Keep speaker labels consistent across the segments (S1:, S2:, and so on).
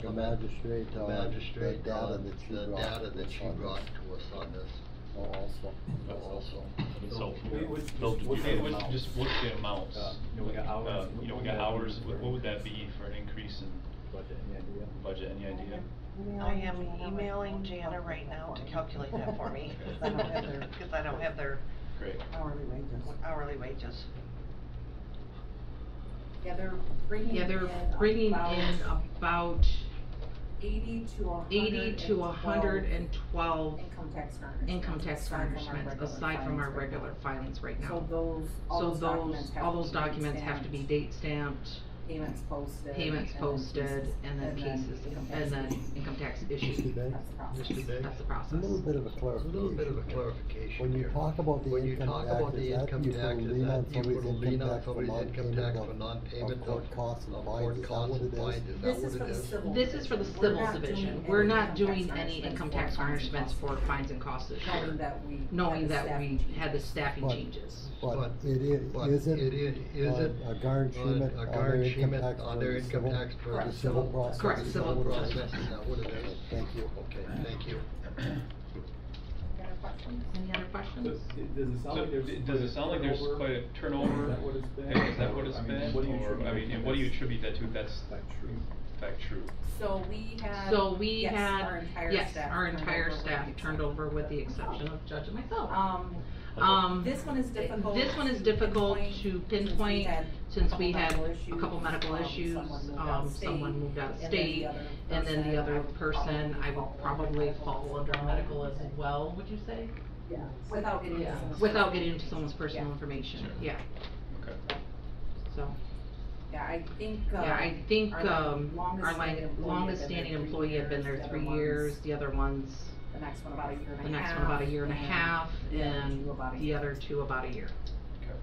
S1: The magistrate,
S2: the magistrate,
S1: the data
S2: that you brought to us on this.
S1: Also.
S3: So,
S4: What's
S3: the amounts?
S4: We got hours.
S3: We got hours, what would that be for an increase in
S4: Budget, any idea?
S3: budget, any idea?
S5: I am emailing Jana right now to calculate that for me, cause I don't have their
S3: Great.
S5: hourly wages.
S6: Yeah, they're bringing in
S7: about
S6: 80 to
S7: 112
S6: income tax garnishments
S7: aside from our regular filings right now.
S6: So
S7: all those documents have to be date stamped,
S6: payments
S7: posted, and then cases, and then income tax issued.
S2: Mr. Day?
S7: That's the
S1: A
S7: process.
S1: little bit of a clarification. When you talk about the income taxes, that you put a lien on somebody's income tax for non-payment of court costs and fines, is that what it is?
S7: This is for the civil division. We're not doing any income tax garnishments for fines and costs this year, knowing that we had the staffing changes.
S1: But isn't a garnishment on their income tax for the civil process?
S7: Correct, civil
S2: process, is that what it is?
S1: Thank you.
S2: Okay, thank you.
S7: Any other questions?
S4: Does it sound like there's
S3: Quite a turnover?
S4: Is that what it's been?
S3: Is that what it's been?
S4: What do you
S3: Or,
S4: attribute
S3: I mean, and what do you attribute that to? That's in fact true.
S6: So we had
S7: Our entire staff turned over with the exception of Judge and myself.
S6: This one is difficult.
S7: This one is difficult to pinpoint since we had a couple medical issues, someone moved out of state, and then the other person, I would probably fall under medical as well, would you say?
S6: Yeah, without getting into
S7: Without getting into someone's personal information, yeah,
S3: Okay.
S7: so.
S6: Yeah, I think,
S7: our longest standing employee had been there 3 years, the other ones,
S6: the next one about a year and
S7: the
S6: a half.
S7: next one about a year and a half, and
S6: the
S7: the other two about a year.
S3: Okay.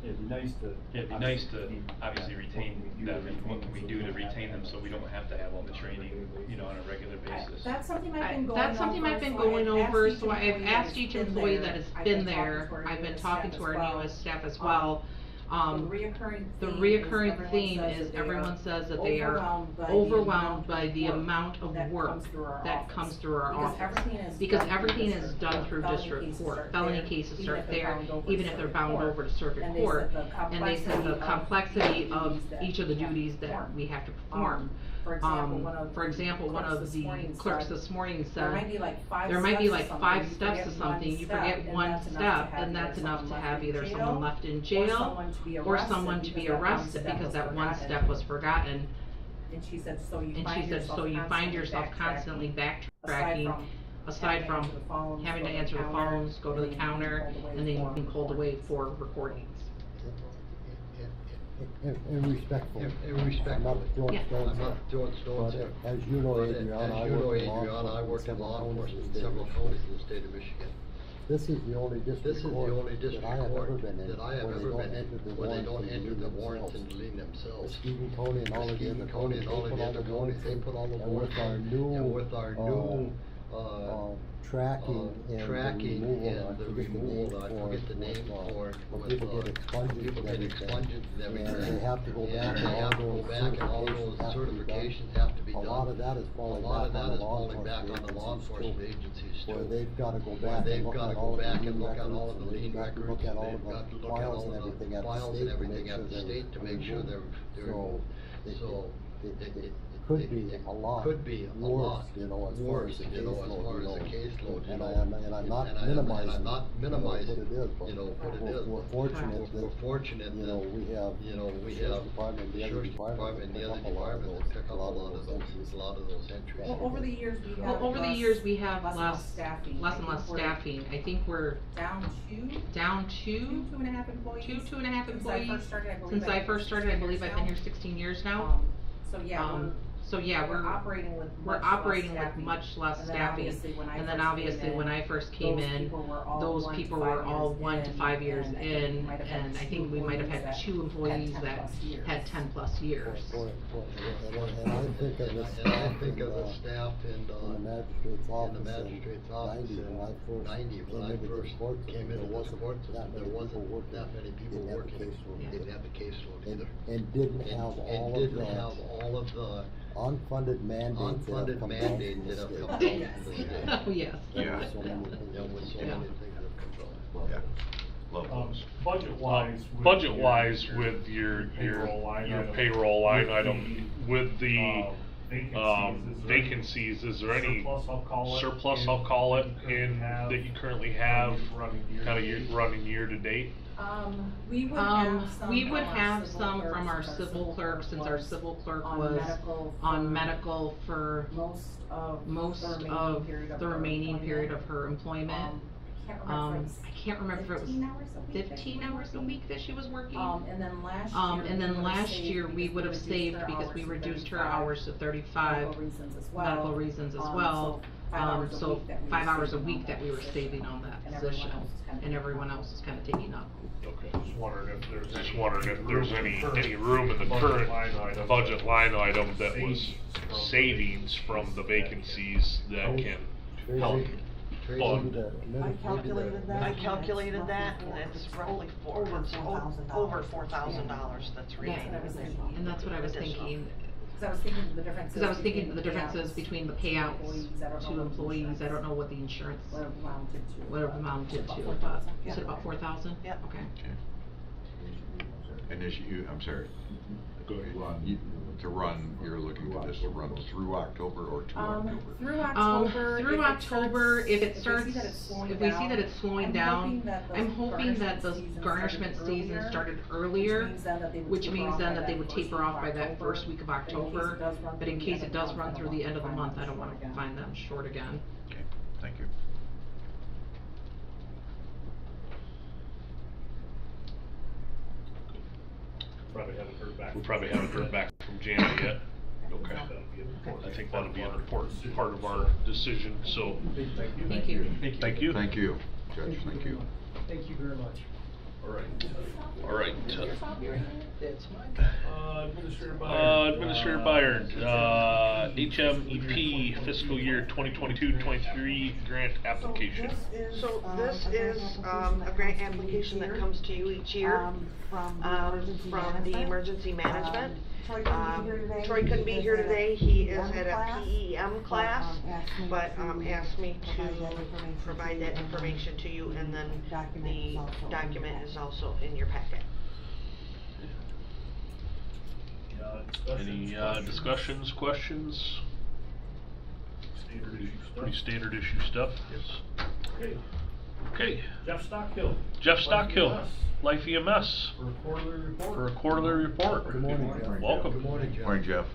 S4: It'd be nice to.
S3: Yeah, it'd be nice to obviously retain them, and what can we do to retain them so we don't have to have all the training, on a regular basis?
S6: That's something I've been
S7: going over, so I've asked each employee that has been there, I've been talking to our newest staff as well. The reoccurring theme is everyone says that they are overwhelmed by the amount of work that comes through our office. Because everything is done through district court. Felony cases start there, even if they're bound over to circuit court. And they said the complexity of each of the duties that we have to perform. For example, one of the clerks this morning said, there might be like 5 steps to something, you forget one step, and that's enough to have either someone left in jail or someone to be arrested because that one step was forgotten.
S6: And she said, so
S7: you find yourself constantly backtracking, aside from having to answer the phones, go to the counter, and then you can called away for recordings.
S1: And respectful. I'm not throwing stones here. But as you know, Adriana, I work in law enforcement in several counties in the state of Michigan. This is the only district court that I have ever been in where they don't enter the warrants into lien themselves. Muskegon County and all of the other counties, they put all the warrants and with our new tracking and the removal, I forget the name for it, people get expunged and everything. And they have to go back and all those certifications have to be done. A lot of that is falling back on the law enforcement agencies too. Where they've gotta go back and look at all of the lien records, look at all of the files and everything at the state to make sure they're so it could be a lot worse, as far as the caseload, and I'm not minimizing what it is, but we're fortunate that we have sheriff's department, the other department that pick up a lot of those entries.
S6: Well, over the years we have
S7: less and less staffing. I think we're
S6: down to 2.5 employees.
S7: 2.5 employees. Since I first started, I believe I've been here 16 years now. So yeah, we're operating with much less staffing. And then obviously when I first came in, those people were all 1 to 5 years in, and I think we might have had 2 employees that had 10+ years.
S1: And I think of the
S2: And I
S1: staff
S2: think
S1: in
S2: of the
S1: the-
S2: staff
S1: in the magistrate's office in 90, when I first came into the court system, there wasn't that many people working, didn't have the caseload and,
S2: either.
S1: and didn't have
S2: all of the
S1: unfunded mandates that have
S2: unfunded
S1: come down
S2: mandates
S1: from the
S2: that have
S1: state.
S2: come down from the state.
S7: Oh, yes.
S1: There were so many things
S2: There was so
S7: Yeah.
S2: many things that have come down.
S8: Yeah. Love those.
S9: Budget-wise.
S10: Budget-wise with your payroll line item, with the vacancies, is there any surplus, I'll call it, in, that you currently have, kinda running year to date?
S6: We would have some
S7: from our civil clerk, since our civil clerk was on medical for most of the remaining period of her employment. I can't remember if it was 15 hours a week that she was working.
S6: And then last year we would have saved because we reduced her hours to 35, medical reasons as well. So 5 hours a week that we were saving on that position, and everyone else is kind of taking up.
S10: Okay, just wondering if there's any room in the current budget line item that was savings from the vacancies that can help fund.
S5: I calculated that, and it's roughly over $4,000 that's remaining.
S7: And that's what I was thinking.
S6: Because I was thinking the differences.
S7: Because I was thinking the differences between the payouts to employees, I don't know what the insurance would have amounted to, but you said about 4,000?
S5: Yeah.
S7: Okay.
S8: And as I'm sorry.
S10: Go ahead.
S8: You're looking for this to run through October or to October?
S6: Through
S7: October, if it starts,
S6: if we see that it's slowing
S7: if we see that it's slowing down, I'm hoping that the garnishment season started earlier, which means then that they would taper off by that first week of October. But in case it does run through the end of the month, I don't want to find them short again.
S8: Okay, thank you.
S10: We probably haven't heard back from Janet yet. Okay. I think that'll be an important part of our decision, so.
S7: Thank you.
S10: Thank you.
S8: Thank you, Judge, thank you.
S9: Thank you very much.
S10: All right. Administrator Byard, HMEP fiscal year 2022-23 grant application.
S5: So this is a grant application that comes to you each year from the emergency management. Troy couldn't be here today. He is at a PEM class, but asked me to provide that information to you, and then the document is also in your packet.
S10: Any discussions, questions? Pretty standard issue stuff. Yes. Okay.
S9: Jeff Stockhill.
S10: Jeff Stockhill, Life EMS,
S9: For a quarterly report.
S1: Good morning, Jeff.
S10: Welcome.
S2: Good morning, Jeff.
S8: Morning, Jeff.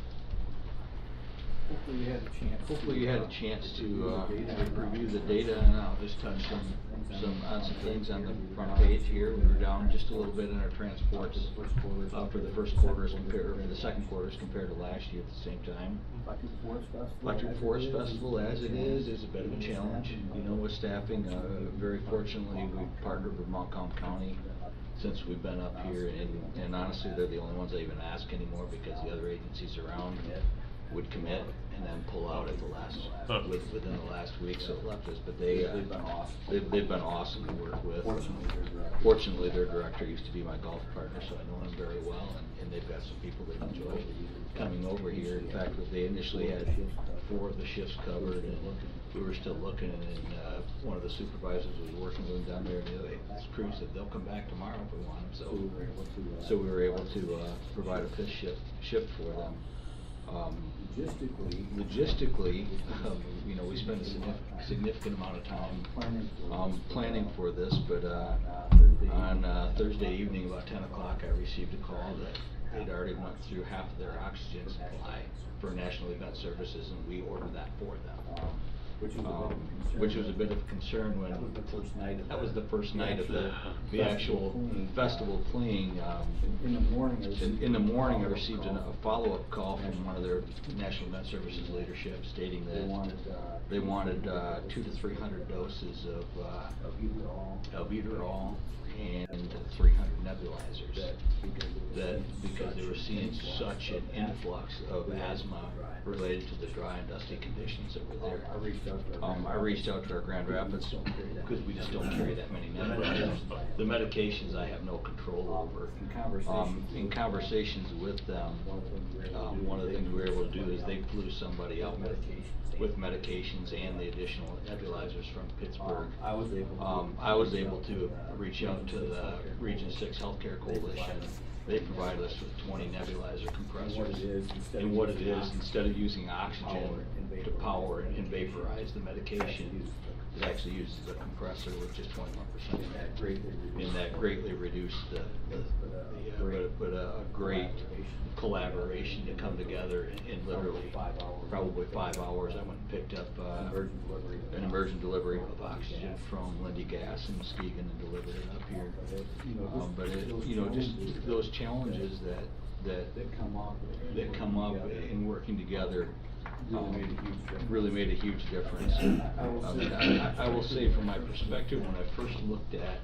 S11: Hopefully you had a chance to review the data, and I'll just touch on some things on the front page here. We were down just a little bit in our transports for the first quarters compared, or the second quarters compared to last year at the same time. Electric Forest Festival, as it is a bit of a challenge, you know, with staffing. Very fortunately, we've partnered with Montcalm County since we've been up here, and honestly, they're the only ones that even ask anymore, because the other agencies around would commit and then pull out at the last, within the last week, so it left us, but they've been awesome to work with. Fortunately, their director used to be my golf partner, so I know him very well, and they've got some people that enjoy coming over here. In fact, they initially had 4 of the shifts covered, and we were still looking, and one of the supervisors was working with them down there, and this crew said they'll come back tomorrow if we want them, so we were able to provide a 5th shift for them. Logistically, you know, we spent a significant amount of time planning for this, but on Thursday evening about 10 o'clock I received a call that they'd already went through half of their oxygen supply for National Event Services, and we ordered that for them. Which was a bit of a concern when that was the first night of the actual festival playing. In the morning I received a follow-up call from one of their National Event Services leadership stating that they wanted 200 to 300 doses of Albuterol and 300 nebulizers. Because they were seeing such an influx of asthma related to the dry and dusty conditions that were there. I reached out to our Grand Rapids, because we just don't carry that many nebulizers. The medications I have no control over. In conversations with them, one of the things we were able to do is they flew somebody out with medications and the additional nebulizers from Pittsburgh. I was able to reach out to the Region 6 Healthcare Coalition. They provide us with 20 nebulizer compressors. And what it is, instead of using oxygen to power and vaporize the medication, it actually uses a compressor with just 21%. And that greatly reduced but a great collaboration to come together in literally probably 5 hours. I went and picked up an emergent delivery of oxygen from Lindy Gas in Muskegon and delivered it up here. But just those challenges that come up in working together really made a huge difference. I will say from my perspective, when I first looked at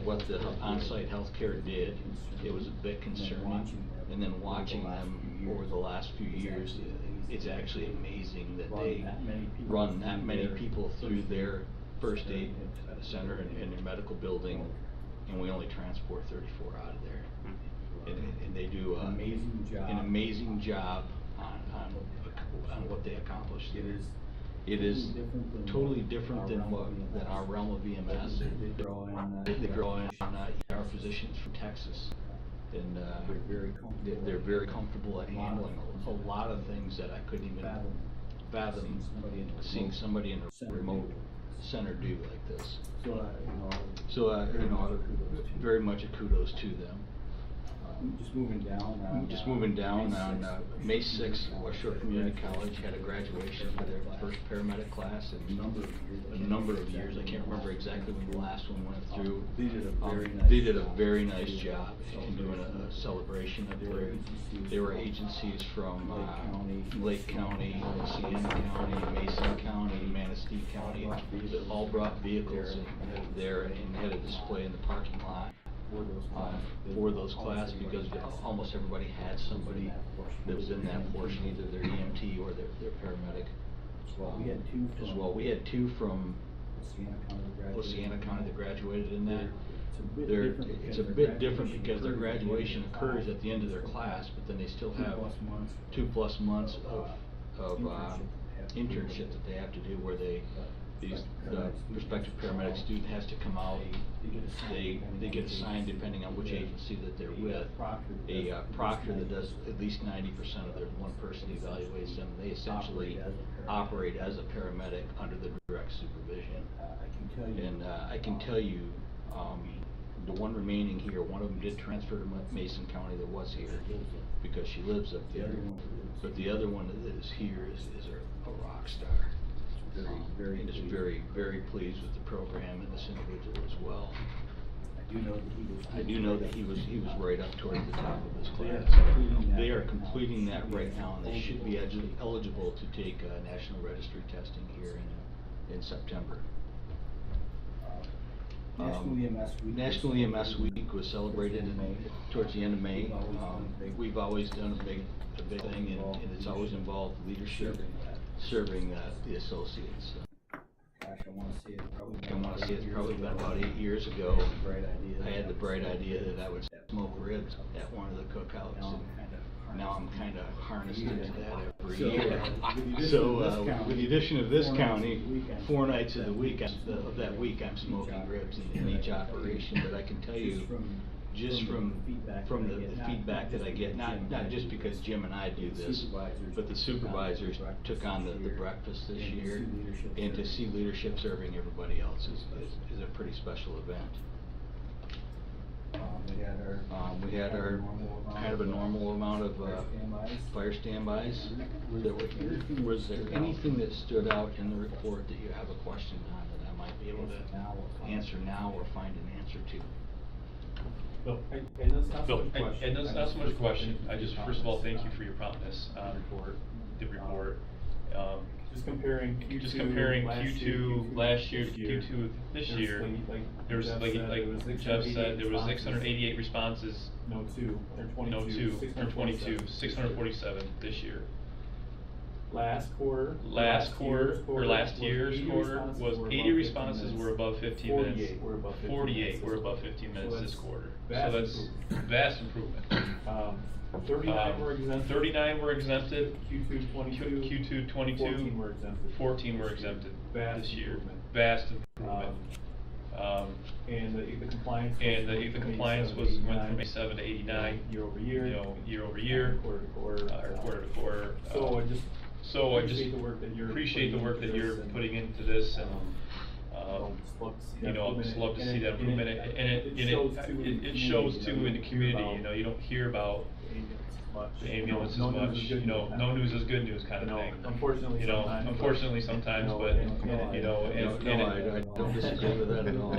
S11: what the on-site healthcare did, it was a bit concerning. And then watching them over the last few years, it's actually amazing that they run that many people through their first aid center and their medical building, and we only transport 34 out of there. And they do an amazing job on what they accomplish. It is totally different than our realm of EMS. They draw in ER physicians from Texas, and they're very comfortable at handling a lot of things that I couldn't even fathom seeing somebody in a remote center do like this. So very much a kudos to them.
S4: Just moving down
S11: on May 6th, West Shore Community College had a graduation for their first paramedic class in a number of years. I can't remember exactly when the last one went through. They did a very nice job in doing a celebration up there. There were agencies from Lake County, Siena County, Mason County, Manistee County, that all brought vehicles there and had a display in the parking lot for those classes, because almost everybody had somebody that was in that portion, either their EMT or their paramedic as well. We had two from Siena County that graduated in that. It's a bit different because their graduation occurs at the end of their class, but then they still have 2+ months of internship that they have to do, where the prospective paramedic student has to come out. They get assigned, depending on which agency that they're with, a proctor that does at least 90% of their one person evaluates them. They essentially operate as a paramedic under the direct supervision. And I can tell you, the one remaining here, one of them did transfer to Mason County that was here because she lives up there. But the other one that is here is a rock star. And is very, very pleased with the program and this individual as well. I do know that he was right up toward the top of his class. They are completing that right now, and they should be eligible to take national registry testing here in September. National EMS Week was celebrated towards the end of May. We've always done a big thing, and it's always involved leadership serving the associates.
S4: I want to say
S11: it's probably been about 8 years ago. I had the bright idea that I would smoke ribs at one of the cookouts, and now I'm kind of harnessed into that every year. So with the addition of this county, 4 nights of that week I'm smoking ribs in each operation. But I can tell you, just from the feedback that I get, not just because Jim and I do this, but the supervisors took on the breakfast this year, and to see leadership serving everybody else is a pretty special event. We had our kind of a normal amount of fire standbys that were here. Was there anything that stood out in the report that you have a question on that I might be able to answer now or find an answer to?
S3: Bill, and that's not so much a question. I just, first of all, thank you for your promptness on the report.
S9: Just comparing Q2
S3: last year to Q2 this year, there was, like Jeff said, there was 688 responses.
S9: No, 22,
S3: 647 this year.
S9: Last year's
S3: year's quarter was 80 responses were above 15 minutes.
S9: 48
S3: were above 15 minutes this quarter.
S9: vast
S3: So that's vast improvement.
S9: 39 were exempted.
S3: 39 were exempted.
S9: Q2 22.
S3: 14
S9: were exempted.
S3: 14 were exempted
S9: Vast
S3: this year.
S9: improvement.
S3: Vast improvement.
S9: And the compliance.
S3: And the compliance went from 87 to 89
S9: year over year.
S3: Year over year.
S9: Quarter to quarter.
S3: Or quarter to quarter.
S9: So I just appreciate the work that you're
S3: putting into this, and
S9: I'd
S3: just love to see that improvement, and it shows too in the community. You don't hear about the ambulance as much. No news is good news kind of thing.
S9: Unfortunately
S3: sometimes,
S9: no,
S3: but
S9: and
S11: I don't disagree with that at all.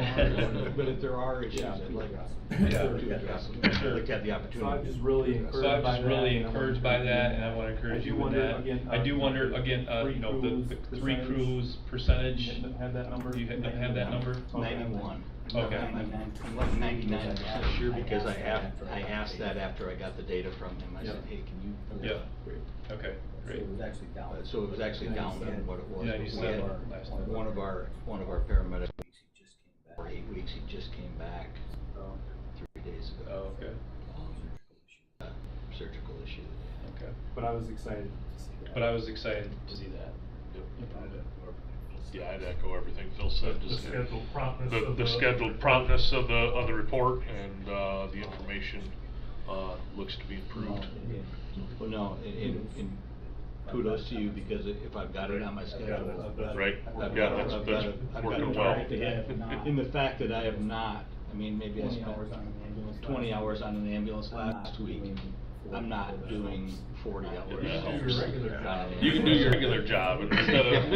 S11: But if there are issues, I'd like to address them. I'd like to have the opportunity.
S9: So I'm just really
S3: encouraged by that, and I want to encourage you with that. I do wonder again, the 3 crews percentage.
S9: Have that number?
S3: You have that number?
S11: 91.
S3: Okay.
S11: I'm like 99% sure because I asked that after I got the data from him. I said, hey, can you?
S3: Yeah. Okay. Great.
S4: So it was actually down.
S11: So it was actually down from what it was.
S3: Yeah, you
S11: We
S3: said
S11: had
S3: last time.
S11: one of our paramedics, for 8 weeks, he just came back 3 days ago.
S3: Oh, okay.
S11: Surgical issue.
S3: Okay.
S9: But I was excited to see that.
S10: Yeah, I'd echo everything Phil said.
S12: The
S10: Just
S12: scheduled promptness
S10: the
S12: of the
S10: scheduled promptness of the report, and the information looks to be improved.
S11: Well, no, and kudos to you, because if I've got it on my schedule.
S10: Right.
S11: I've
S10: Yeah,
S11: got it-
S10: that's
S11: I've got it- I've got
S10: working
S11: it
S10: well.
S11: tracked ahead. In the fact that I have not, I mean, maybe I spent 20 hours on an ambulance last week. I'm not doing 40 hours.
S10: You can do your regular
S11: job.
S10: You can do your regular job instead of.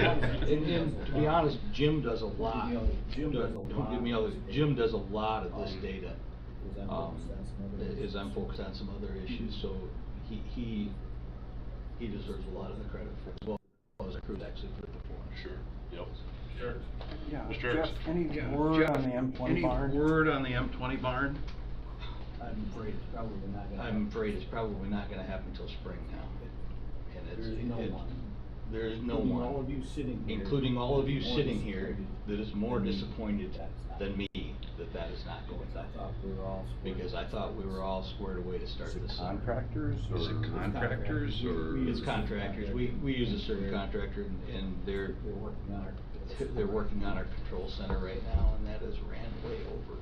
S11: And to be honest, Jim does a lot. Don't get me all this. Jim does a lot of this data. As I'm focused on some other issues, so he deserves a lot of the credit for it, as well as the crew that actually put it before.
S10: Sure. Yep. Sure.
S13: Yeah.
S10: Mr.
S13: Jeff,
S10: Erickson.
S13: any word on the M20 barn?
S11: Any word on the M20 barn?
S4: I'm afraid it's probably not gonna.
S11: I'm afraid it's probably not gonna happen until spring now. And
S4: There's no one.
S11: There's no
S4: Including
S11: one.
S4: all of you sitting here.
S11: Including all of you
S4: more
S11: sitting here,
S4: disappointed
S11: that is more
S4: than me
S11: disappointed
S4: that's not
S11: than me that is not going
S4: I
S11: on.
S4: thought we were all squared
S11: Because I thought we were all squared away to start this summer.
S8: Contractors or?
S11: Is it
S8: contractors or?
S11: It's contractors. We use a certain contractor, and they're working on our control center right now, and that has ran way over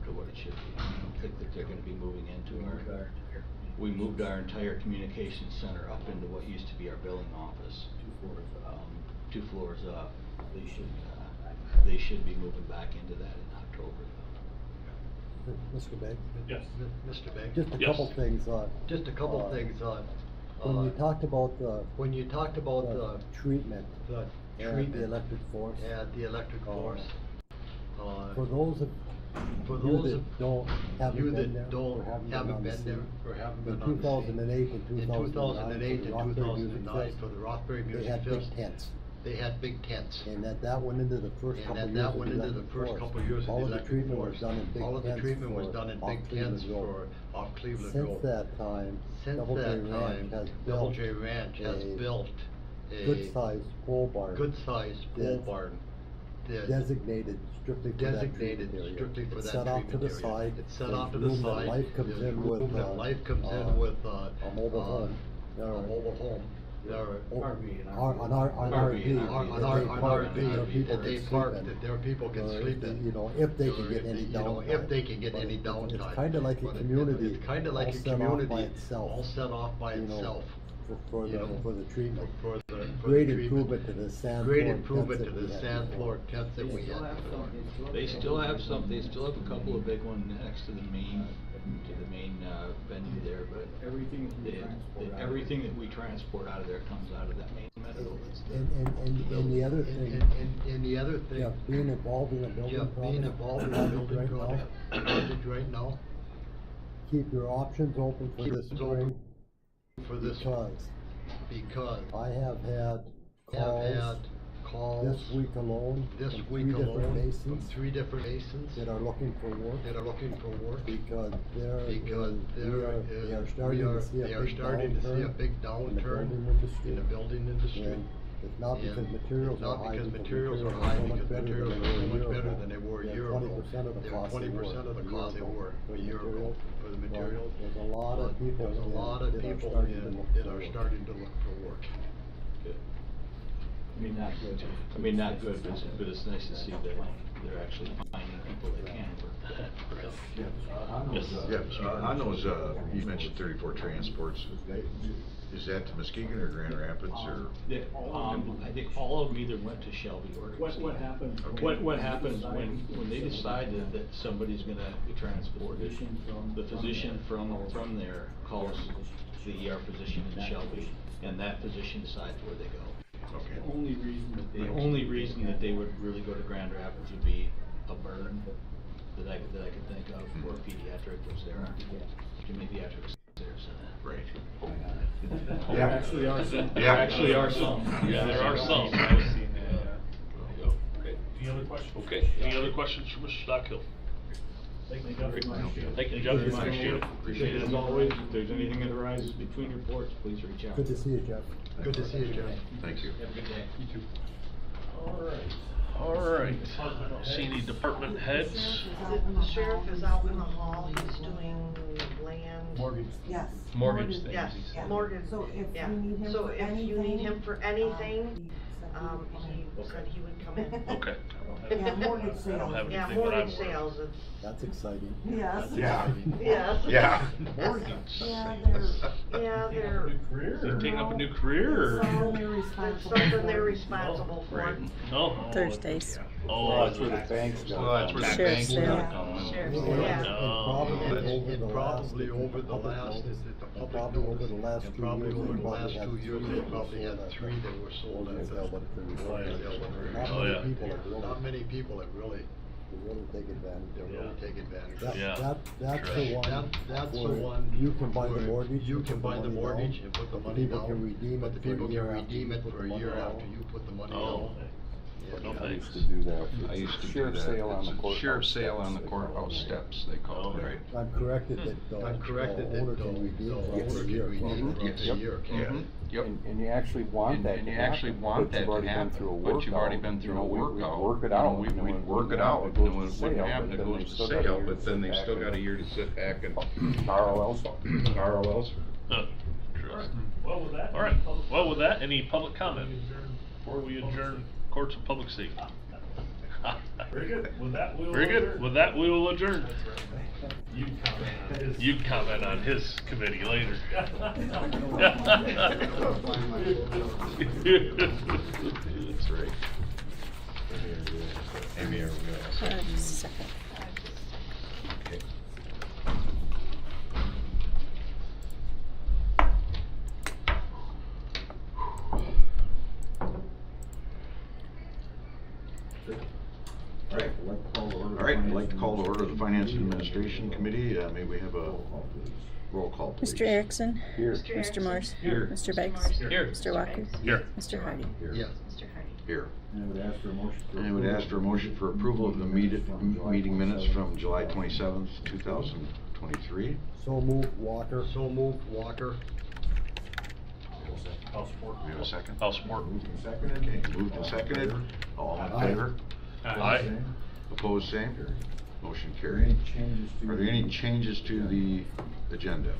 S11: to what it should be. I don't think that they're gonna be moving into we moved our entire communications center up into what used to be our billing office. 2 floors up. They should be moving back into that in October.
S1: Mr. Begg?
S12: Yes.
S2: Mr. Begg?
S1: Just a
S10: Yes.
S1: couple things,
S2: Just a couple things on.
S1: when you talked about the treatment
S2: the
S1: and
S2: treatment
S1: the electric force,
S2: and the electric force.
S1: for those of
S2: For
S1: you
S2: those
S1: that
S2: of
S1: don't, haven't
S2: you
S1: been
S2: that
S1: there, or
S2: don't,
S1: haven't
S2: haven't
S1: been on the
S2: been there,
S1: scene,
S2: or haven't
S1: in
S2: been on the
S1: 2008 and
S2: scene, in 2008
S1: 2009,
S2: and
S1: for the Rothbury Music
S2: 2009,
S1: Fest,
S2: for the Rothbury
S1: they
S2: Music
S1: had
S2: Fest,
S1: big tents.
S2: they had big tents.
S1: And that went into the first
S2: And
S1: couple
S2: that
S1: years
S2: that
S1: of
S2: went
S1: the
S2: into the
S1: electric
S2: first
S1: force.
S2: couple years of the
S1: All of the
S2: electric
S1: treatment
S2: force.
S1: was done in big
S2: All of the
S1: tents
S2: treatment was
S1: for
S2: done in
S1: off
S2: big
S1: Cleveland
S2: tents
S1: Road.
S2: off Cleveland
S1: Since
S2: Road.
S1: that time,
S2: Since
S1: Doubleday
S2: that
S1: Ranch
S2: time,
S1: has
S2: Doubleday
S1: built
S2: Ranch has
S1: a
S2: built a
S1: good-sized pole barn.
S2: good-sized pole
S1: that's
S2: barn. that
S1: designated strictly for that
S2: designated
S1: treatment area.
S2: strictly for
S1: It's
S2: that
S1: set off to
S2: treatment
S1: the
S2: area.
S1: side.
S2: It's set
S1: There's
S2: off to the
S1: room that
S2: side.
S1: Life comes
S2: There's
S1: in with,
S2: room that Life comes in with,
S1: a mobile home.
S2: a mobile home. There are
S1: RV.
S2: that they park, that their people can sleep in.
S1: You know, if they can get any
S2: You know,
S1: downtime.
S2: if they can get
S1: But
S2: any
S1: It's
S2: downtime.
S1: kinda like a
S2: But
S1: community.
S2: It's kinda like
S1: all
S2: a
S1: set off by
S2: community,
S1: itself,
S2: all set off by
S1: you know,
S2: itself.
S1: For
S2: you know,
S1: the treatment.
S2: For the
S1: Great
S2: treatment.
S1: improvement to the sand
S2: Great
S1: floor
S2: improvement
S1: tents
S2: to
S1: that
S2: the
S1: we had
S2: sand
S1: before.
S2: floor tents that we had before.
S11: They still have some, they still have a couple of big ones next to the main venue there, but everything that we transport out of there comes out of that main meadow.
S1: And the other thing.
S2: And the other thing.
S1: Jeff, being involved in a building
S2: Jeff, being involved in a building project right now.
S1: Keep your options open for this spring.
S2: For this.
S1: I have had calls this week alone from three different masons that are looking for work because they are starting to see a big downturn in the building industry. And it's not because materials are high, because materials are so much better than they were a year ago. 20% of the cost they were a year ago for the materials. There's a lot of people that are starting to look for work.
S11: Good. I mean, not good, but it's nice to see that they're actually finding people that can work.
S8: On those, you mentioned 34 transports. Is that to Muskegon or Grand Rapids or?
S11: I think all of them either went to Shelby or to Muskegon. What happens when they decide that somebody's gonna be transported, the physician from there calls the ER physician in Shelby, and that physician decides where they go.
S8: Okay.
S11: The only reason that they would really go to Grand Rapids would be a burn that I could think of, or pediatric, which there aren't many pediatrics there, so.
S8: Right.
S10: There actually are some.
S8: Yeah.
S10: Yeah, there are some. I was seeing that. Okay. Any other questions? Okay. Any other questions for Mr. Stockhill? Thank you, Jeff. Thank you, Jeff.
S11: Appreciate it as always. If there's anything that arises between reports, please reach out.
S1: Good to see you, Jeff.
S2: Good to see you, Jeff.
S8: Thank you.
S11: Have a good day.
S10: You too. All right. See any department heads?
S5: The sheriff is out in the hall, he's doing land.
S7: Yes.
S3: Mortgage things.
S5: Yes,
S3: he said.
S5: mortgage,
S7: So if
S5: yeah.
S7: you need him
S5: So
S7: for
S5: if you need him for anything,
S7: he
S5: he said he would come in.
S10: Okay.
S7: Yeah, mortgage
S10: I don't
S7: sales.
S10: have
S5: Yeah,
S10: anything that I'm
S5: mortgage
S10: worried
S5: sales,
S10: about.
S1: That's exciting.
S7: Yes.
S8: Yeah.
S5: yes.
S8: Yeah.
S5: Yeah, they're,
S10: They're taking up a new career, or?
S7: It's
S5: it's something they're responsible for.
S10: Right. No.
S12: Thursdays.
S10: Oh,
S13: That's where the banks go.
S10: Well, that's where the
S12: Sheriff's
S10: banks
S12: sale.
S10: are.
S5: Sheriff's
S10: Oh.
S5: sale.
S1: And
S2: Probably over the last 2 years, they probably had 3 that were sold at the.
S10: Oh, yeah.
S2: Not many people that really
S1: take advantage of it.
S10: Yeah.
S1: That's the one.
S2: That's the
S1: where
S2: one.
S1: You can buy the
S2: where
S1: mortgage.
S2: You can buy the mortgage
S1: down,
S2: and put the
S1: but
S2: money
S1: people
S2: down.
S1: can redeem
S2: But
S1: it
S2: the
S1: for a
S2: people
S1: year
S2: can
S1: after
S2: redeem
S1: you
S2: it
S1: put
S2: for
S1: the
S2: a
S1: money
S2: year
S1: down.
S2: after you put the money
S10: Oh.
S2: down.
S10: No
S8: I
S10: thanks.
S8: used to do that.
S13: I used to do
S8: Sheriff's
S13: that.
S8: sale on the
S13: It's a
S8: courthouse
S13: sheriff's sale
S8: steps,
S13: on the
S8: they call it.
S13: courthouse steps, they call it, right?
S1: I'm corrected that the owner can redeem for a year.
S2: Yep.
S13: Yep. And you actually want that to happen, but you've already been through a workout.
S8: But you've already been through a
S13: We'd
S8: workout.
S13: work it
S8: You know,
S13: out.
S8: We'd work it out, and when it wouldn't happen, it goes to sale, but then they still got a year to sit back and.
S13: ROLs.
S8: ROLs.
S10: Interesting. All right. Well, with that, any public comment before we adjourn courts of public safety?
S9: Very good. With that, we will
S10: Very good.
S9: adjourn.
S10: With that, we will adjourn.
S9: You comment on his.
S10: You can comment on his committee later.
S8: That's right. Amy, are we gonna?
S12: Second.
S8: Okay. All right, I'd like to call to order the Finance and Administration Committee. May we have a roll call, please?
S12: Mr. Erickson?
S8: Here.
S12: Mr. Morse?
S10: Here.
S12: Mr. Beggs?
S10: Here.
S12: Mr. Walker?
S10: Here.
S12: Mr. Hardy?
S2: Yes.
S8: Here. And I would ask for a motion for approval of the meeting minutes from July 27th, 2023.
S1: So move, Walker.
S10: I'll support.
S8: We have a second?
S10: I'll support.
S8: Okay, moved and seconded. All in favor?
S10: Aye.
S8: Opposed, same? Motion carried. Are there any changes to the agenda?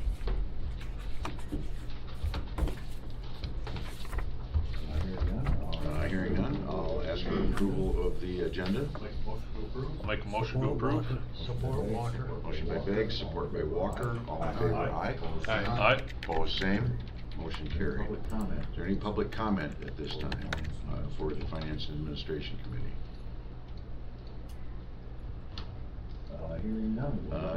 S8: Hearing none, I'll ask for approval of the agenda.
S10: I'll make a motion to approve.
S2: Support Walker.
S8: Motion by Beggs, support by Walker. All in favor? Aye.
S10: Aye.
S8: Opposed, same? Motion carried. Is there any public comment at this time for the Finance and Administration Committee?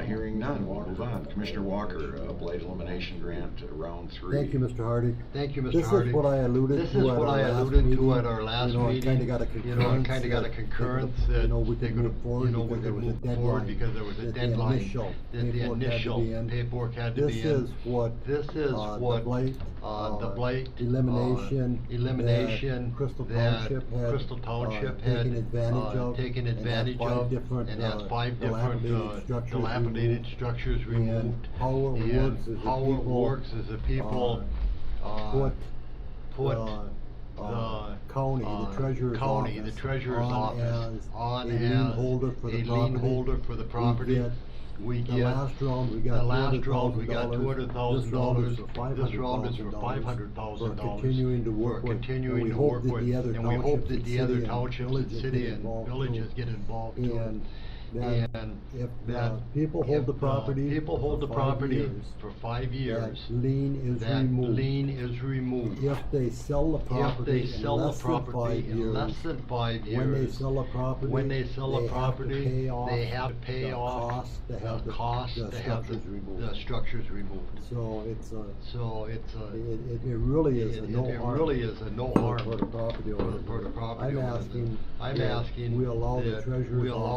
S8: Hearing none, we'll move on. Commissioner Walker, Blight Elimination Grant, round 3.
S1: Thank you, Mr. Hardy.
S2: Thank you, Mr.
S1: This
S2: Hardy.
S1: is what I alluded
S2: This
S1: to
S2: is
S1: at
S2: what
S1: our
S2: I
S1: last
S2: alluded
S1: meeting.
S2: to at our last
S1: You know, I
S2: meeting.
S1: kinda got a
S2: You know, I
S1: concurrence
S2: kinda got a
S1: that,
S2: concurrence
S1: you
S2: that
S1: know, we
S2: they
S1: could
S2: could,
S1: move forward
S2: you know, we
S1: because there
S2: could
S1: was a
S2: move forward
S1: deadline.
S2: because there was a
S1: that the
S2: deadline.
S1: initial
S2: That the
S1: paperwork had to
S2: initial
S1: be in.
S2: paperwork had to be in.
S1: This is what
S2: This is
S1: the
S2: what
S1: Blight
S2: the blight.
S1: elimination
S2: Elimination.
S1: that Crystal
S2: that
S1: Township had
S2: had
S1: taken advantage of
S2: and has five different
S1: dilapidated
S2: dilapidated structures removed.
S1: How it works is the people put
S2: the
S1: county, the treasurer's office on as a lien holder for the property.
S2: We get,
S1: the last round we got
S2: $200,000. This round is for $500,000.
S1: For continuing to work with, and we hope that the other townships and city and villages get involved too. And if people hold the property
S2: for 5 years,
S1: that lien is removed. If they sell the property in less than 5 years, when they sell the property, they have to pay off the cost to have the structures removed. So it really is a no harm for the property owner. I'm asking we allow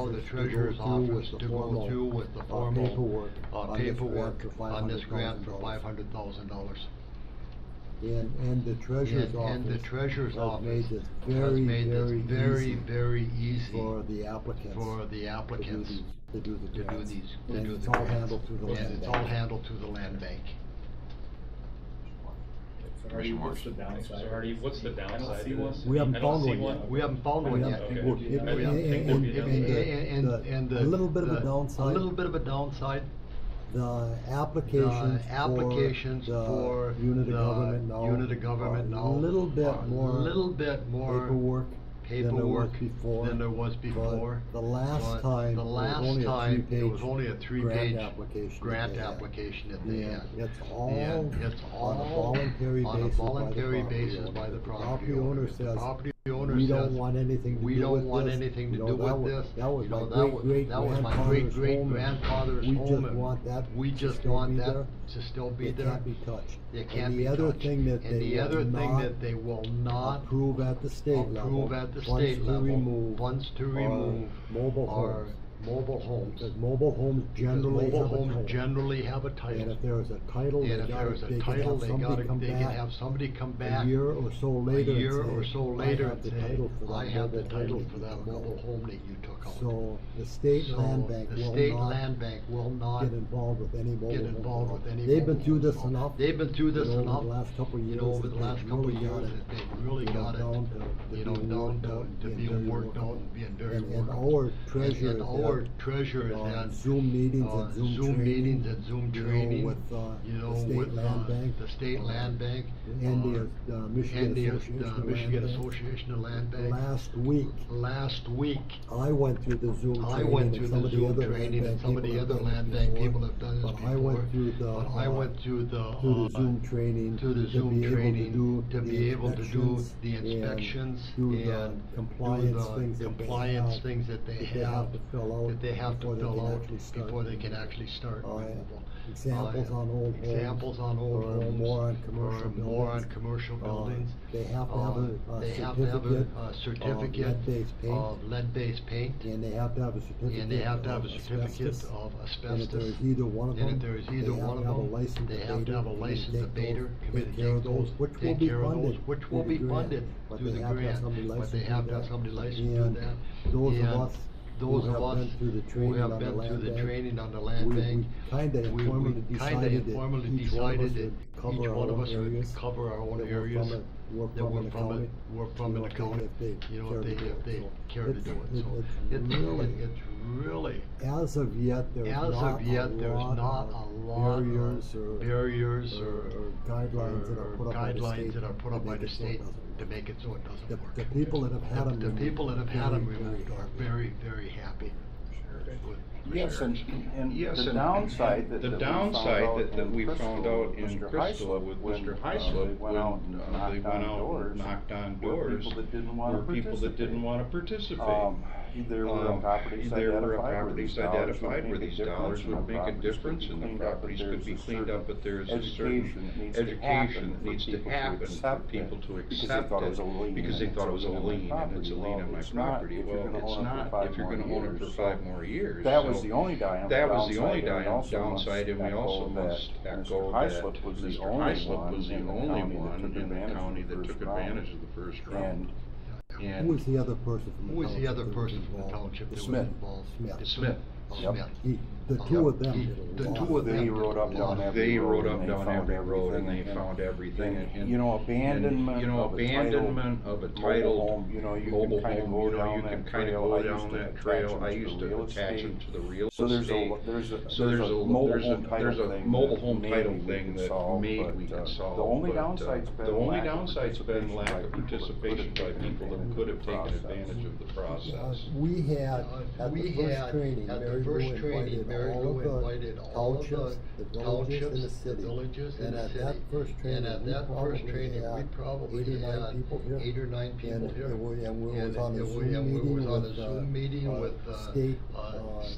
S1: the treasurer's office to go through with the formal paperwork on this grant for $500,000. And the treasurer's office has made this very easy for the applicants to do the grants. And it's all handled through the land bank.
S9: Artie, what's the downside? Artie, what's the downside to this?
S1: We haven't found one
S2: yet. We haven't found one yet.
S1: And a little bit of a downside. The applications for unit of government now, a little bit more paperwork than there was before. The last time it was only a 3-page grant application that they had. It's all on a voluntary basis by the property owner. The property owner says, we don't want anything to do with this. That was my great-great-grandfather's home, and we just want that to still be there. It can't be touched. It can't be touched. And the other thing that they will not approve at the state level, funds to remove mobile homes. Because mobile homes generally have a title. And if there's a title, they can have somebody come back a year or so later and say, I have the title for that mobile home that you took out. So the state land bank will not get involved with any mobile homes. They've been through this enough. Over the last couple of years, they've really got it down to being worked out and being very worked out. Our treasurer has Zoom meetings and Zoom training with the state land bank and the Michigan Association of Land Bank. Last week I went through the Zoom training and some of the other land bank people have done this before. I went through the Zoom training to be able to do the inspections and compliance things that they have to fill out before they can actually start removal. Examples on old homes, more on commercial buildings. They have to have a certificate of lead-based paint, and they have to have a certificate of asbestos. And if there is either one of them, they have to have a licensed debater committee to take those, which will be funded through the grant, but they have to have somebody licensed to do that. Those of us who have been through the training on the land bank, we kinda informally decided that each one of us would cover our own areas that we're from in the county, if they care to do it. So it's really, as of yet, there's not a lot of barriers or guidelines that are put up by the state to make it so it doesn't work. The people that have had them removed are very, very happy.
S13: Yes, and the downside that we found out in Crystal with Mr. Heisler, when they went out and knocked on doors, were people that didn't want to participate. there were properties identified where these dollars would make a difference and the properties could be cleaned up, but there's a certain education that needs to happen for people to accept it, because they thought it was a lien, and it's a lien on my property. Well, it's not if you're gonna own it for 5 more years.
S12: That was the only downside.
S13: That was the only downside, and we also must echo that Mr. Highslip was the only one in the county that took advantage of the first round.
S1: Who was the other person from the
S2: Who was
S1: township?
S2: the other person from the township that was
S1: Smith.
S2: involved?
S1: Smith.
S2: Smith.
S1: Yep. The two of them did a lot.
S2: The two of them.
S12: They rode up down every
S13: They
S12: road.
S13: rode up
S12: and
S13: down
S12: found
S13: every road and they
S12: everything.
S13: found everything and.
S12: You know, abandonment
S13: of a title,
S12: home, you know, you
S13: mobile
S12: can kinda
S13: home,
S12: go
S13: you know,
S12: down
S13: you
S12: that
S13: can kinda
S12: trail.
S13: go
S12: I
S13: down
S12: used to
S13: that
S12: attach
S13: trail,
S12: them
S13: I
S12: to
S13: used
S12: the
S13: to
S12: real
S13: attach
S12: estate.
S13: them to the real
S12: So there's
S13: estate.
S12: a mobile home title thing
S13: that maybe we can solve.
S12: The only
S13: but,
S12: downside's been
S13: the only
S12: lack of
S13: downside's been lack of
S12: participation
S13: participation by people that could have taken advantage of the process.
S1: We had, at the first training, Mary Lou invited all of the townships, the villages in the city. And at that first training, we probably had 8 or 9 people here. And we was on a Zoom meeting with state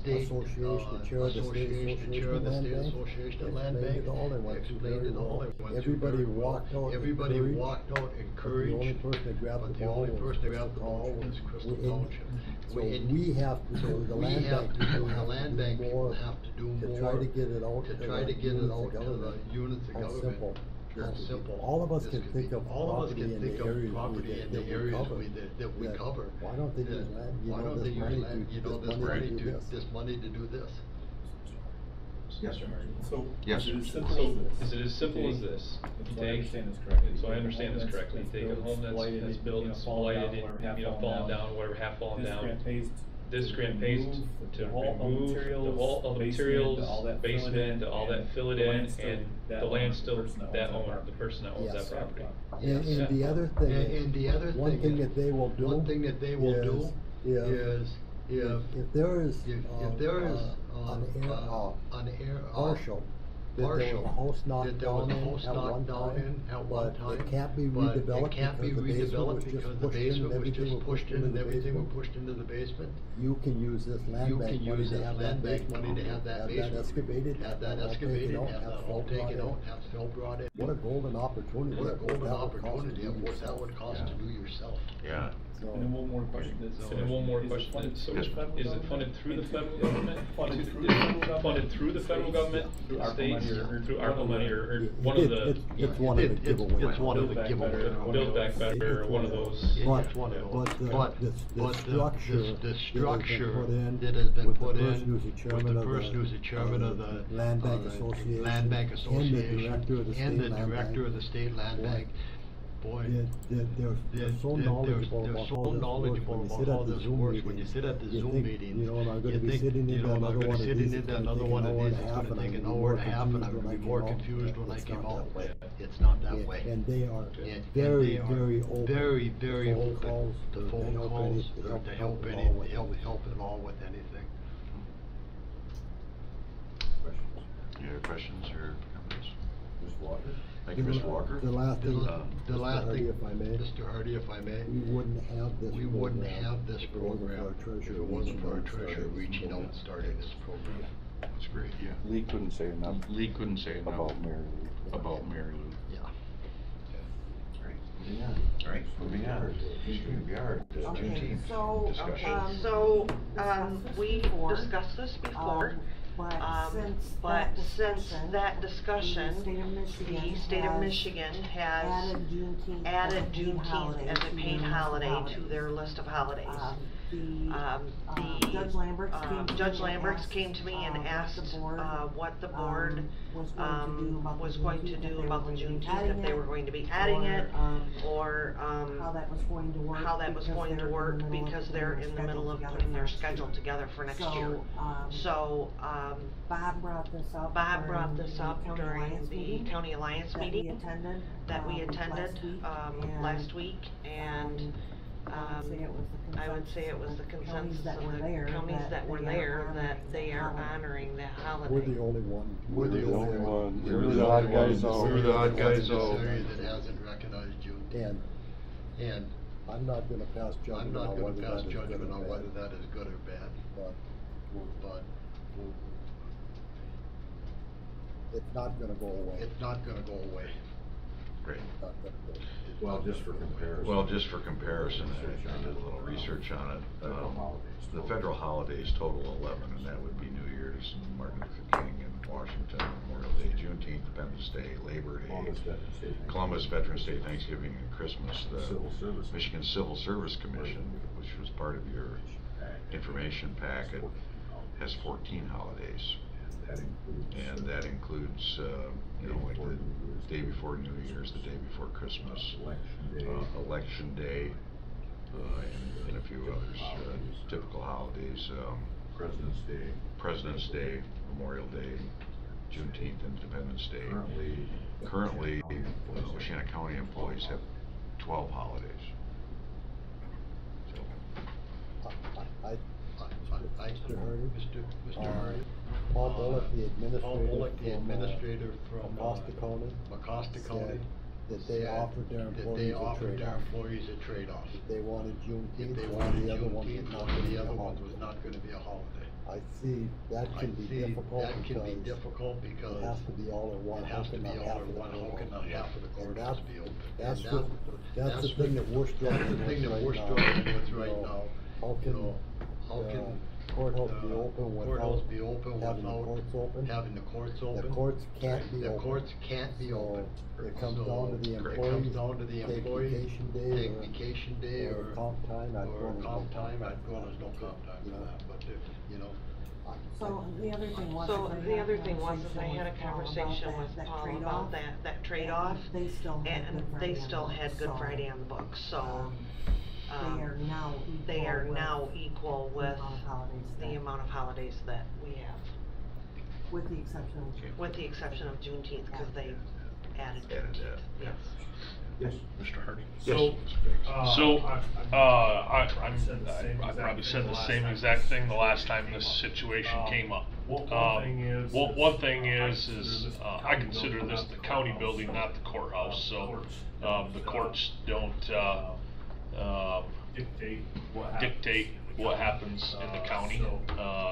S1: association, the chair of the state association of land bank. Explained it all. Everybody walked out encouraged. The only person that grabbed the ball was Crystal Township. So we have to do, the land bank people have to do more to try to get it out to the units of government. How simple. All of us can think of property in the areas that we cover. Why don't they use land, this money to do this?
S9: Yes, sir.
S8: So,
S3: Yes.
S8: is it as simple
S3: So,
S8: as this?
S3: is it as simple as this? You
S8: So I
S3: take,
S8: understand this correctly.
S3: so I understand this correctly, you take a home that's built and blighted, and, fallen down, whatever, half fallen down. This grant pays to remove all of the materials, basement, all that, fill it in, and the land still, that owner, the person that owns that property.
S1: And the other thing, one thing that they will do is if there is partial, that there was a house knocked down in at one time, but it can't be redeveloped because the basement was just pushed in and everything was pushed into the basement. You can use this land bank money to have that basement, have that excavated, have that all taken out, have fill brought in. What a golden opportunity. What that would cost to do yourself.
S8: Yeah.
S9: And then one more question.
S3: So
S8: Yes.
S3: is it funded through the federal government? Is it funded through the federal government, states, or through ARPA money, or one of the?
S1: It's one of the giveaways.
S2: It's one of the giveaways.
S3: Build Back Better, or one of those.
S1: But the structure
S2: that has been put in
S1: with the person who's the chairman of the Land Bank Association and the director of the state land bank. Boy, they're so knowledgeable about how this works. When you sit at the Zoom meetings, you know, I'm going to be sitting in another one of these. It's going to take an hour and a half, and I'm going to be more confused when I came out. It's not that way. And they are very open. Very open to phone calls, to help at all with anything.
S8: Any other questions or comments?
S12: Ms. Walker?
S8: Thank you, Mr. Walker.
S1: The last thing,
S2: Mr. Hardy, if I may.
S1: We wouldn't have this program if it wasn't for our treasurer reaching out and starting this program.
S8: That's great, yeah.
S12: Lee couldn't say enough.
S8: About
S12: Mary Lou.
S8: About Mary Lou.
S2: Yeah.
S8: All right, moving on. We are at Juneteenth discussion.
S5: So, we discussed this before. But since that discussion, the state of Michigan has added Juneteenth as a paid holiday to their list of holidays. Judge Lamberts came to me and asked what the board was going to do about the Juneteenth, if they were going to be adding it, or how that was going to work, because they're in the middle of putting their schedule together for next year. So Bob brought this up during the County Alliance meeting that we attended last week, and I would say it was the consensus of the counties that were there that they are honoring that holiday.
S1: We're the only one.
S12: We're the only one.
S8: We're the odd guys out.
S2: We're the odd guys out. That hasn't recognized Juneteenth.
S1: And I'm not gonna pass judgment on whether that is good or bad. But it's not gonna go away.
S8: Great.
S1: It's not gonna go away.
S12: Well, just for comparison.
S8: Well, just for comparison, I did a little research on it. The federal holidays total 11, and that would be New Year's, Martin Luther King and Washington, Memorial Day, Juneteenth, Independence Day, Labor Day, Columbus, Veterans Day, Thanksgiving, and Christmas. The Michigan Civil Service Commission, which was part of your information packet, has 14 holidays. And that includes, like the day before New Year's, the day before Christmas, Election Day, and a few others, typical holidays, President's Day, Memorial Day, Juneteenth, Independence Day. Currently, Oceana County employees have 12 holidays. So.
S1: Mr. Hardy? Paul Bullock, the administrator from Acosta County, that they offered their employees a trade-off. If they wanted Juneteenth, one of the other ones was not going to be a holiday. I see that can be difficult because it has to be all in one hook and not half of the court has to be open. That's the thing that we're struggling with right now. How can courthouse be open without having the courts open? The courts can't be open. So it comes down to the employees, take vacation day or comp time. I'd go there's no comp time for that, but
S7: So the other thing was,
S5: I had a conversation with Paul about that trade-off, and they still had Good Friday on the books, so. They are now equal with the amount of holidays that we have.
S7: with the exception of
S5: Juneteenth, because they added Juneteenth, yes.
S10: Yes, Mr. Hardy.
S9: So, I probably said the same exact thing the last time this situation came up. One thing is I consider this the county building, not the courthouse, so, the courts don't, dictate what happens in the county, I'm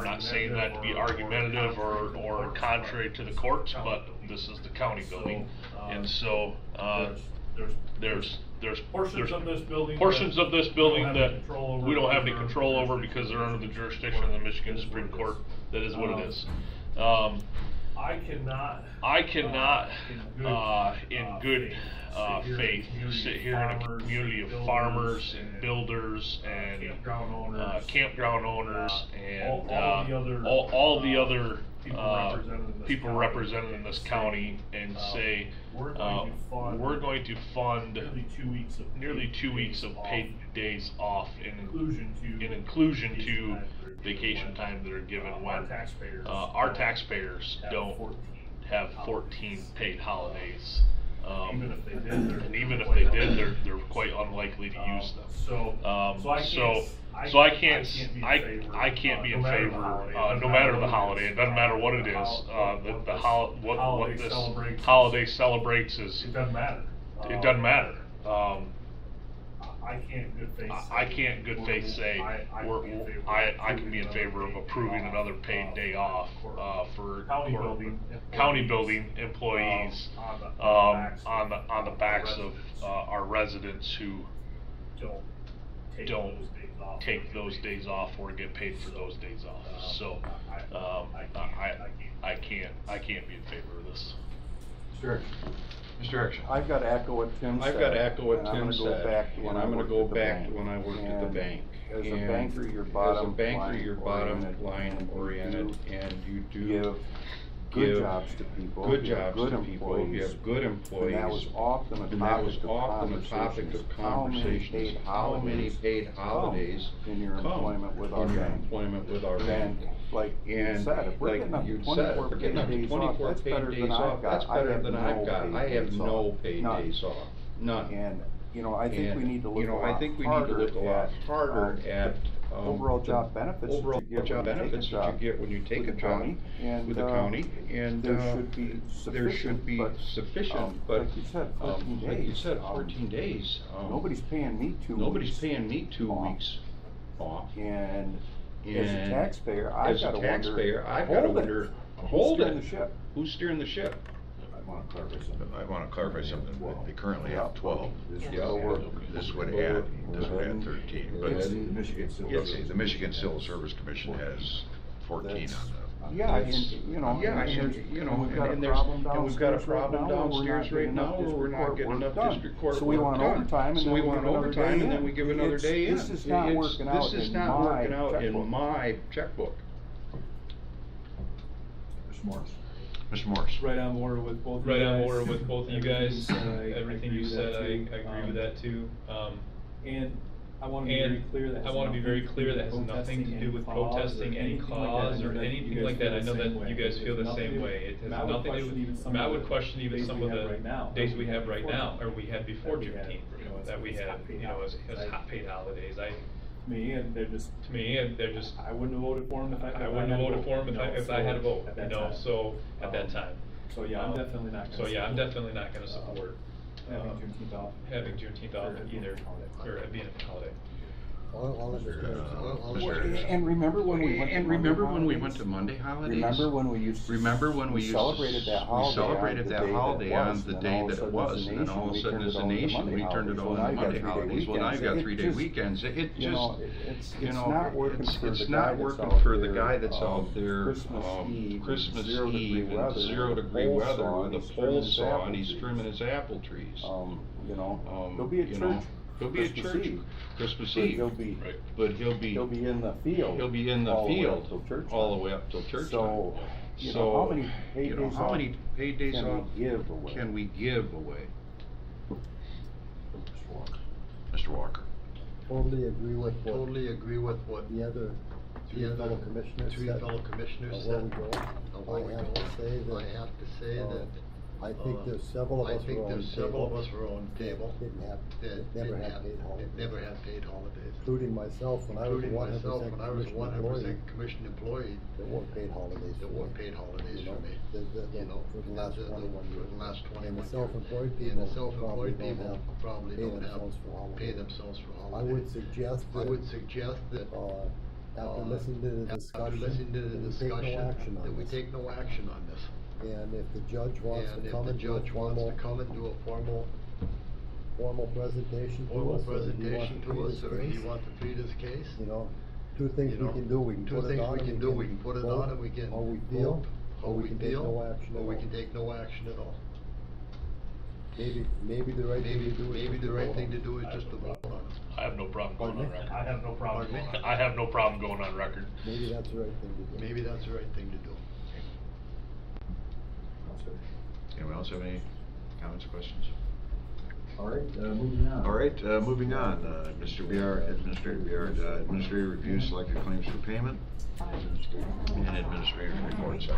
S9: not saying that to be argumentative or contrary to the courts, but this is the county building, and so there's portions of this building that we don't have any control over because they're under the jurisdiction of the Michigan Supreme Court. That is what it is. I cannot, in good faith, sit here in a community of farmers and builders and campground owners and all the other people represented in this county and say we're going to fund nearly 2 weeks of paid days off in inclusion to vacation time that are given when our taxpayers don't have 14 paid holidays. And even if they did, they're quite unlikely to use them. So I can't be in favor, no matter the holiday. It doesn't matter what it is. What this holiday celebrates is it doesn't matter. I can't in good faith say I can be in favor of approving another paid day off for county building employees on the backs of our residents who don't take those days off or get paid for those days off. So I can't be in favor of this.
S8: Mr. Erickson.
S12: I've got to echo what Tim said. I'm gonna go back to when I worked at the bank. As a banker, you're bottom line oriented, and you do give good jobs to people. You have good employees. And that was often a topic of conversation. How many paid holidays in your employment with our bank? Like you said, if we're getting up to 24 paid days off, that's better than I've got. I have no paid days off. None. And I think we need to look a lot harder at overall job benefits that you get when you take a job with the county, and there should be sufficient, but like you said, 14 days.
S13: Nobody's paying me 2
S12: 2 weeks off.
S13: And as a taxpayer,
S12: I've got to wonder, hold it.
S13: The ship?
S12: Who's steering the ship?
S8: I wanna clarify something. They currently have 12.
S5: Yeah.
S8: This would add 13, but
S13: It's
S8: okay, the Michigan Civil Service Commission has 14 on the.
S13: Yeah, and, you know,
S12: and we've got a problem downstairs right now where we're not getting enough district court
S13: So we
S12: work
S13: want
S12: done.
S13: overtime, and
S12: So we want overtime, and then we give another day in.
S13: This is not working out
S12: This is
S13: in
S12: not
S13: my
S12: working out in
S13: checkbook.
S12: my checkbook.
S8: Mr. Morris.
S3: Right on board with both.
S14: Right on board with both of you guys.
S3: Everything you said, I agree with that too.
S14: And I want to be very clear that has nothing to do with protesting any cause or anything like that. I know that you guys feel the same way. It has nothing to do with, I would question even some of the days we have right now, or we had before Juneteenth, that we had, as paid holidays.
S3: To me, and they're just.
S14: I wouldn't have voted for them
S3: I wouldn't have voted for them
S14: if I had a vote,
S3: at that time.
S14: so, at that time.
S3: So yeah, I'm definitely not gonna.
S14: I'm definitely not gonna support,
S3: having Juneteenth off.
S14: having Juneteenth off either, or it being a holiday.
S13: And remember when we went
S12: to Monday holidays?
S13: Remember when we used to
S12: celebrated that holiday on the day that it was, and then all of a sudden as a nation, we turned it all into Monday holidays. Well, now you've got 3-day weekends. It just, it's not working for the guy that's out there, Christmas Eve in 0-degree weather with a pole saw, and he's trimming his apple trees.
S13: There'll be a church.
S12: He'll be at church Christmas Eve, but he'll be
S13: in the field.
S12: He'll be in the field all the way up till church time.
S13: So, how many paid days off
S12: can we give away?
S8: Mr. Walker.
S1: Totally agree with what
S2: the other
S1: three fellow commissioners said. I have to say that I think there's several of us were on the table. Didn't never had paid holidays. Including myself when I was 100% commission employee. There weren't paid holidays for me. For the last 21 years. And the self-employed people probably don't have pay themselves for holidays. I would suggest that after listening to the discussion, that we take no action on this. And if the judge wants to come and do a formal presentation to us, or he wants to treat his case, two things we can do, we can put it on and we can how we feel, or we can take no action at all. Maybe the right thing to do is just to vote on it.
S9: I have no problem going on record.
S3: I have no problem going on.
S9: I have no problem going on record.
S1: Maybe that's the right thing to do.
S8: Anyone else have any comments or questions?
S11: All right, moving on.
S8: All right, moving on. Mr. Biard, Administrator Biard, Administrator review selected claims for payment and Administrator's report, sorry.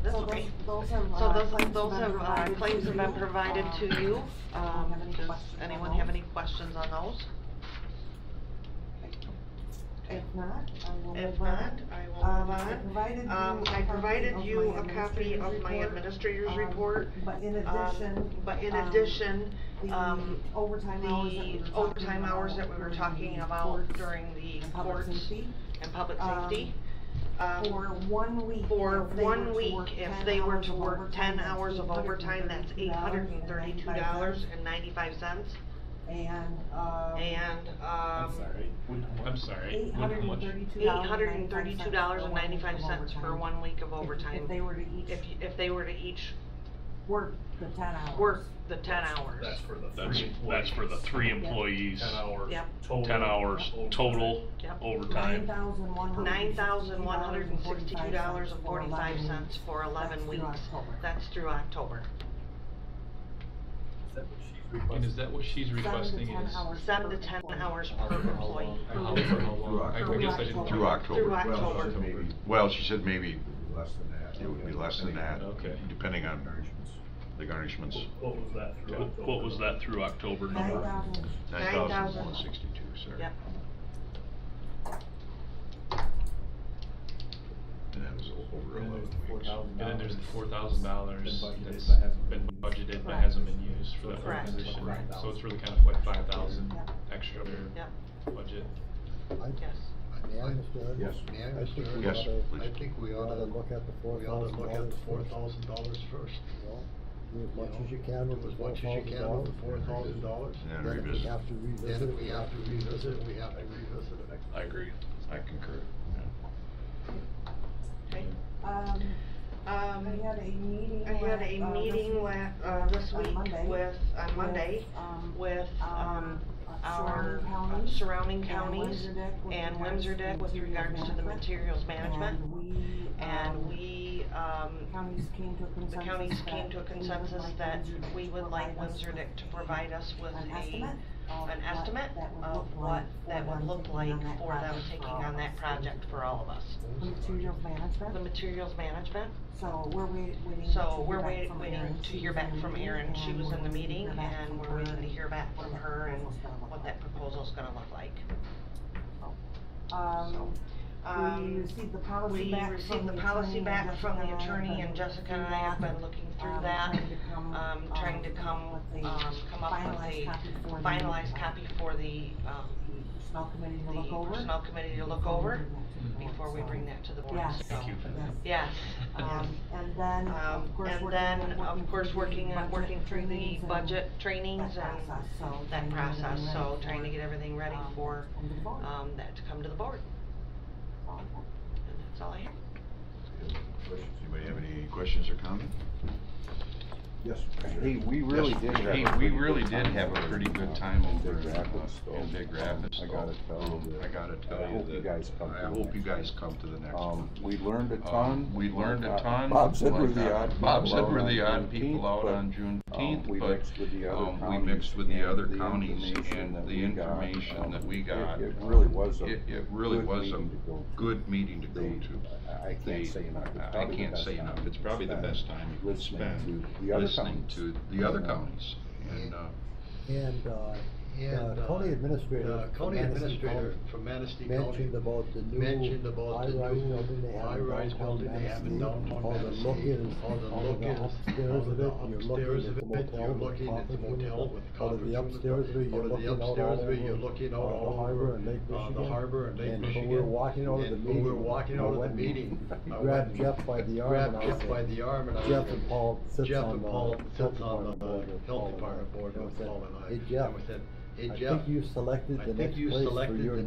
S5: That's okay. Those claims have been provided to you. Does anyone have any questions on those?
S7: If not, I will
S5: move on. I provided you a copy of my administrator's report.
S7: But in addition,
S5: the overtime hours that we were talking about during the courts and public safety.
S7: For 1 week.
S5: If they were to work 10 hours of overtime, that's $832.95.
S7: And
S14: I'm sorry.
S5: $832.95 for 1 week of overtime. If they were to each
S7: work the 10 hours.
S9: That's for the 3 employees.
S5: 10 hours.
S7: Yep.
S9: 10 hours total overtime.
S5: $9,162.45 for 11 weeks. That's through October.
S14: And is that what she's requesting is?
S5: 7 to 10 hours per employee.
S14: For how long? I guess I didn't.
S8: Through October.
S5: Through October.
S8: Well, she said maybe less than that. It would be less than that.
S14: Okay.
S8: Depending on the garnishments.
S9: What was that through October number?
S8: 9,162, sir.
S5: Yep.
S8: And that was over 11 weeks.
S14: And then there's the $4,000 that's been budgeted but
S7: Correct.
S14: hasn't been used for that
S5: Correct.
S14: position.
S7: Correct.
S14: So it's really kind of like 5,000
S7: Yep.
S14: extra
S5: Yep.
S14: budget.
S5: Yes.
S1: May I, Mr. Ed?
S13: Yes.
S2: May I,
S1: I
S2: Mr.
S1: think
S2: Ed?
S1: we
S8: Yes,
S1: oughta-
S8: please.
S2: I think we ought to
S1: look at the
S2: we ought to look at the
S1: $4,000
S2: $4,000 first.
S1: Do as much as you can with
S2: Do
S1: the
S2: as much as you can with the $4,000.
S8: And
S1: Then if we
S8: revisit.
S1: have to revisit
S2: Then
S1: it.
S2: if we have to revisit it, we have to revisit it.
S8: I agree. I concur.
S5: Okay.
S7: I had a meeting.
S5: I had a meeting this week on Monday, with, our surrounding counties and Windsor Dick with regards to the materials management. And we, the counties came to a consensus that we would like Windsor Dick to provide us with an estimate of what that would look like for them taking on that project for all of us.
S7: The materials management.
S5: The materials management.
S7: So we're waiting.
S5: Waiting to hear back from Erin. She was in the meeting and we're waiting to hear back from her and what that proposal's gonna look like.
S7: We received the policy back.
S5: We received the policy back from the attorney, and Jessica and I have been looking through that, trying to come up with a finalized copy for the,
S7: Personnel committee to look over.
S5: personnel committee to look over before we bring that to the board.
S7: Yes.
S5: So,
S14: Thank you for that.
S5: yes.
S7: And then, of course, working through the budget trainings and that process,
S5: so trying to get everything ready for, that to come to the board. And that's all I have.
S8: Anybody have any questions or comments?
S13: Yes.
S12: Hey, we really did have a pretty good time over in Big Rapids.
S13: I gotta tell you that.
S8: I gotta tell
S13: I
S8: you
S13: hope you
S8: that
S13: guys come to
S8: I
S13: the
S8: hope you
S13: next
S8: guys
S13: one.
S8: come to the next one.
S13: We learned a ton.
S8: We learned a ton.
S13: Bob said we're
S8: Like,
S13: the odd
S8: Bob
S13: people
S8: said
S13: out
S8: we're
S13: on
S8: the odd people
S13: Juneteenth,
S8: out
S13: but,
S8: on Juneteenth,
S13: we
S8: but
S13: mixed with the other
S8: we
S13: counties
S8: mixed with the
S13: and
S8: other
S13: the
S8: counties
S13: information
S8: and
S13: that
S8: the
S13: we got,
S8: information that we got.
S13: It really was a
S8: It really
S13: good
S8: was a
S13: meeting to go to.
S8: good meeting to go
S13: They-
S8: to.
S13: I can't say enough. It's
S8: I
S13: probably the
S8: can't
S13: best
S8: say
S13: time
S8: enough.
S13: you
S8: It's
S13: can
S8: probably the
S13: spend
S8: best time you could
S13: listening
S8: spend
S13: to the other
S8: listening
S13: counties.
S8: to the other counties. And,
S1: County administrator.
S2: County administrator from Manistee County
S1: mentioned about the new
S2: mentioned about the
S1: high-rise
S2: new
S1: building they have in
S2: high-rise
S1: downtown
S2: building they have in
S1: Manistee,
S2: downtown
S1: how the
S2: Manistee,
S1: look is,
S2: how the
S1: how
S2: look
S1: the
S2: is,
S1: upstairs
S2: how
S1: of
S2: the
S1: it, you're
S2: upstairs
S1: looking
S2: of
S1: at the
S2: it,
S1: motel
S2: you're
S1: with the
S2: looking at the
S1: conference room,
S2: motel with the
S1: out of the
S2: conference room,
S1: upstairs of it, you're
S2: out of the
S1: looking out
S2: upstairs
S1: all
S2: of it, you're
S1: over,
S2: looking out
S1: the
S2: all
S1: harbor
S2: over,
S1: and Lake Michigan.
S2: the harbor and Lake
S1: And
S2: Michigan.
S1: when we were walking out of the
S2: And
S1: meeting,
S2: when we were walking out of the
S1: went and
S2: meeting,
S1: he
S2: I
S1: grabbed
S2: went
S1: Jeff by the arm
S2: grabbed
S1: and I
S2: Jeff
S1: said,
S2: by the arm and I
S1: Jeff
S2: said,
S1: and Paul sits
S2: Jeff
S1: on
S2: and
S1: the
S2: Paul
S1: health
S2: sits on
S1: department board
S2: the
S1: with
S2: health
S1: Paul and I.
S2: department board
S1: And I
S2: with
S1: said,
S2: Paul and I.
S1: Hey Jeff,
S2: And we said, hey
S1: I
S2: Jeff,
S1: think you selected
S2: I
S1: the
S2: think
S1: next
S2: you
S1: place for
S2: selected
S1: your
S2: the